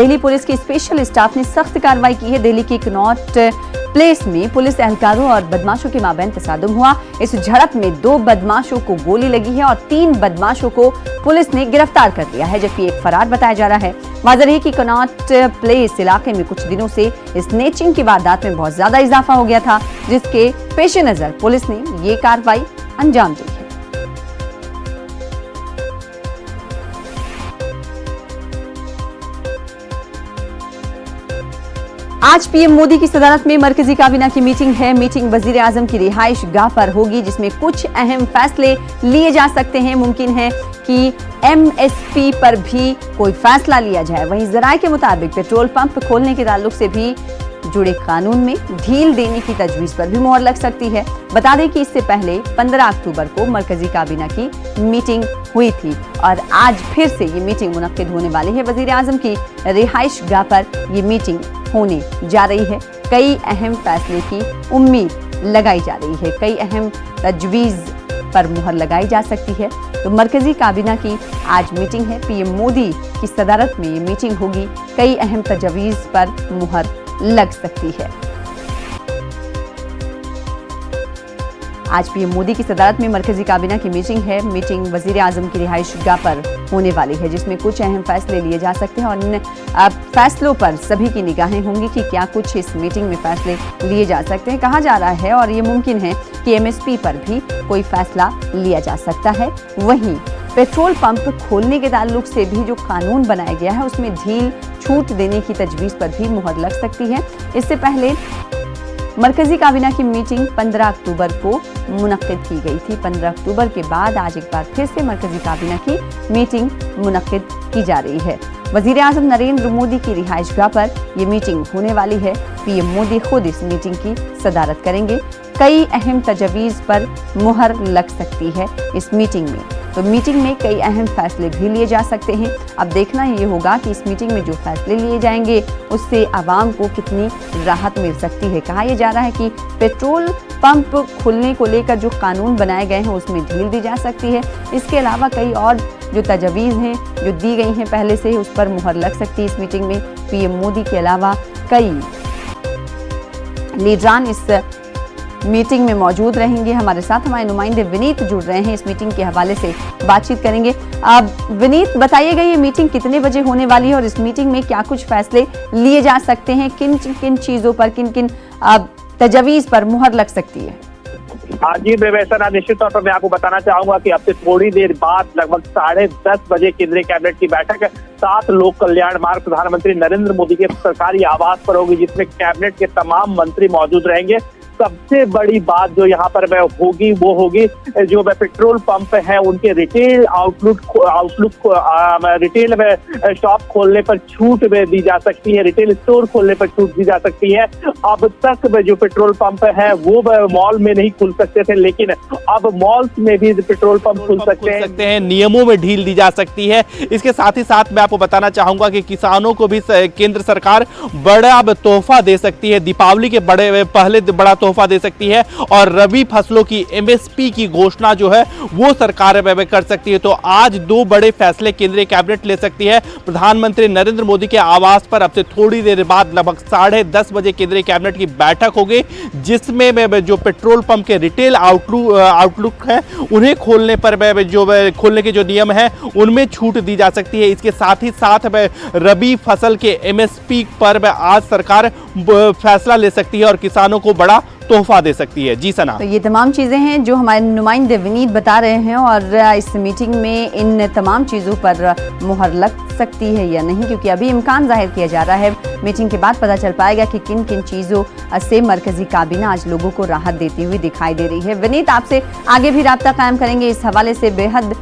Delhi police की special staff ने सख्त कार्रवाई की है। दिल्ली के कनॉट प्लेस में पुलिस एहलकारों और बदमाशों के माबैन तसादुम हुआ। इस झड़प में 2 बदमाशों को गोली लगी है और 3 बदमाशों को पुलिस ने गिरफ्तार कर लिया है, जबकि एक फरार बताया जा रहा है। वाज़ेह है कि कनॉट प्लेस इलाके में कुछ दिनों से स्नेचिंग की वारदात में बहुत ज्यादा इजाफा हो गया था, जिसके पेश नजर पुलिस ने ये कार्रवाई अंजाम दी है। आज पीएम मोदी की सदारत में मरकजी काबीना की मीटिंग है। मीटिंग वजीर आजम की रिहाइश गाह पर होगी, जिसमें कुछ अहम फैसले लिए जा सकते हैं। मुमकिन है कि एमएसपी पर भी कोई फैसला लिया जाए। वहीं जराये के मुताबिक पेट्रोल पंप खोलने के ताल्लुक से भी जुड़े कानून में ढील देने की तजवीज पर भी मुहर लग सकती है। बता दें कि इससे पहले 15 अक्टूबर को मरकजी काबीना की मीटिंग हुई थी और आज फिर से ये मीटिंग मुनक्किद होने वाली है। वजीर आजम की रिहाइश गाह पर ये मीटिंग होने जा रही है। कई अहम फैसले की उम्मीद लगाई जा रही है, कई अहम तजवीज पर मुहर लगाई जा सकती है। तो मरकजी काबीना की आज मीटिंग है, पीएम मोदी की सदारत में ये मीटिंग होगी। कई अहम तजवीज पर मुहर लग सकती है। आज पीएम मोदी की सदारत में मरकजी काबीना की मीटिंग है। मीटिंग वजीर आजम की रिहाइश गाह पर होने वाली है, जिसमें कुछ अहम फैसले लिए जा सकते हैं और इन फैसलों पर सभी की निगाहें होंगी कि क्या कुछ इस मीटिंग में फैसले लिए जा सकते हैं। कहा जा रहा है और ये मुमकिन है कि एमएसपी पर भी कोई फैसला लिया जा सकता है। वहीं पेट्रोल पंप खोलने के ताल्लुक से भी जो कानून बनाया गया है, उसमें ढील छूट देने की तजवीज पर भी मुहर लग सकती है। इससे पहले मरकजी काबीना की मीटिंग 15 अक्टूबर को मुनक्किद की गई थी। 15 अक्टूबर के बाद आज एक बार फिर से मरकजी काबीना की मीटिंग मुनक्किद की जा रही है। वजीर आजम नरेंद्र मोदी की रिहाइश गाह पर यह मीटिंग होने वाली है। पीएम मोदी खुद इस मीटिंग की सदारत करेंगे। कई अहम तजवीज पर मुहर लग सकती है इस मीटिंग में। तो मीटिंग में कई अहम फैसले भी लिए जा सकते हैं। अब देखना ये होगा कि इस मीटिंग में जो फैसले लिए जाएंगे उससे आवाम को कितनी राहत मिल सकती है। कहा यह जा रहा है कि पेट्रोल पंप खुलने को लेकर जो कानून बनाए गए हैं उसमें ढील दी जा सकती है। इसके अलावा कई और जो तजवीज़ हैं जो दी गई हैं पहले से, उस पर मुहर लग सकती है। इस मीटिंग में पीएम मोदी के अलावा कई लीडरान इस मीटिंग में मौजूद रहेंगे। हमारे साथ हमारे नुमाइंदे विनीत जुड़ रहे हैं, इस मीटिंग के हवाले से बातचीत करेंगे। विनीत, बताइएगा ये मीटिंग कितने बजे होने वाली है और इस मीटिंग में क्या कुछ फैसले लिए जा सकते हैं? किन किन चीजों पर, किन किन तजवीज पर मुहर लग सकती है? हाँ जी बेवैसा, निश्चित तौर पर मैं आपको बताना चाहूंगा कि अब से थोड़ी देर बाद लगभग 10:30 बजे केंद्रीय कैबिनेट की बैठक 7 लोक कल्याण मार्ग प्रधानमंत्री नरेंद्र मोदी के सरकारी आवास पर होगी, जिसमें कैबिनेट के तमाम मंत्री मौजूद रहेंगे। सबसे बड़ी बात जो यहाँ पर होगी वो होगी जो पेट्रोल पंप है उनके रिटेल रिटेल में शॉप खोलने पर छूट दी जा सकती है, रिटेल स्टोर खोलने पर छूट दी जा सकती है। अब तक जो पेट्रोल पंप है वो मॉल में नहीं खुल सकते थे, लेकिन अब मॉल्स में भी पेट्रोल पंप खुल सकते हैं। नियमों में ढील दी जा सकती है। इसके साथ ही साथ मैं आपको बताना चाहूंगा कि किसानों को भी केंद्र सरकार बड़ा तोहफा दे सकती है। दीपावली के पहले बड़ा तोहफा दे सकती है और रबी फसलों की एमएसपी की घोषणा जो है वो सरकार कर सकती है। तो आज 2 बड़े फैसले केंद्रीय कैबिनेट ले सकती है। प्रधानमंत्री नरेंद्र मोदी के आवास पर अब से थोड़ी देर बाद लगभग 10:30 बजे केंद्रीय कैबिनेट की बैठक होगी, जिसमें जो पेट्रोल पंप के रिटेल आउटलुक है उन्हें खोलने पर जो खोलने के जो नियम है उनमें छूट दी जा सकती है। इसके साथ ही साथ रबी फसल के एमएसपी पर आज सरकार फैसला ले सकती है और किसानों को बड़ा तोहफा दे सकती है। जी सना, तो ये तमाम चीजें हैं जो हमारे नुमाइंदे विनीत बता रहे हैं और इस मीटिंग में इन तमाम चीजों पर मुहर लग सकती है या नहीं, क्योंकि अभी इम्कान जाहिर किया जा रहा है। मीटिंग के बाद पता चल पाएगा कि किन किन चीजों से मरकजी काबीना आज लोगों को राहत देती हुई दिखाई दे रही है। विनीत, आपसे आगे भी राब्ता कायम करेंगे। इस हवाले से बेहद